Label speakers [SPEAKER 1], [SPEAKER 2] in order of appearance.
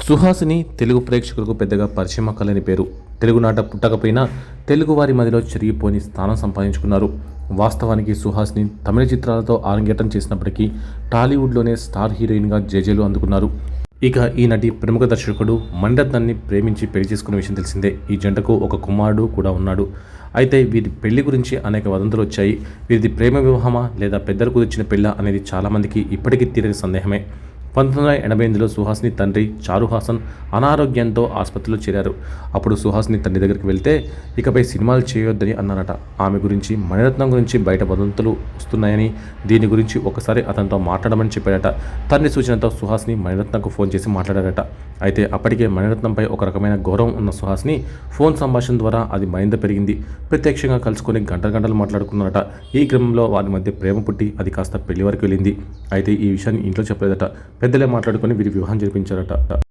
[SPEAKER 1] సుహాసిని తెలుగు ప్రేక్షకులకు పెద్దగా పరిచయం అక్కలేని పేరు. తెలుగునాట పుట్టకపోయినా తెలుగువారి మదిలో చెరిగిపోని స్థానం సంపాదించుకున్నారు. వాస్తవానికి సుహాసిని తమిళ చిత్రాలతో ఆరంగేటం చేసినప్పటికీ టాలీవుడ్లోనే స్టార్ హీరోయిన్గా జేజేలు అందుకున్నారు. ఇక ఈ నటి ప్రముఖ దర్శకుడు మణిరత్నాన్ని ప్రేమించి పెళ్లి చేసుకున్న విషయం తెలిసిందే. ఈ జంటకు ఒక కుమారుడు కూడా ఉన్నాడు. అయితే వీరి పెళ్లి గురించి అనేక వదంతులు వచ్చాయి. వీరిది ప్రేమ వివాహమా లేదా పెద్దలు కుదిర్చిన పెళ్ళా అనేది చాలామందికి ఇప్పటికీ తీరని సందేహమే. 1988లో సుహాసిని తండ్రి చారుహాసన్ అనారోగ్యంతో ఆసుపత్రిలో చేరారు. అప్పుడు సుహాసిని తండ్రి దగ్గరికి వెళ్తే ఇకపై సినిమాలు చేయొద్దని అన్నారట. ఆమె గురించి మణిరత్నం గురించి బయట వదంతులు వస్తున్నాయని, దీని గురించి ఒకసారి అతనితో మాట్లాడమని చెప్పాడట. తండ్రి సూచనతో సుహాసిని మణిరత్నంకు ఫోన్ చేసి మాట్లాడారట. అయితే అప్పటికే మణిరత్నంపై ఒక రకమైన గౌరవం ఉన్న సుహాసిని ఫోన్ సంభాషణ ద్వారా అది మరింత పెరిగింది. ప్రత్యక్షంగా కలుసుకొని గంటలు మాట్లాడుకున్నారట. ఈ క్రమంలో వారి మధ్య ప్రేమ పుట్టి అది కాస్త పెళ్లి వరకు వెళ్ళింది. అయితే ఈ విషయాన్ని ఇంట్లో చెప్పలేదట. పెద్దలే మాట్లాడుకొని వీరి వివాహం జరిపించారట.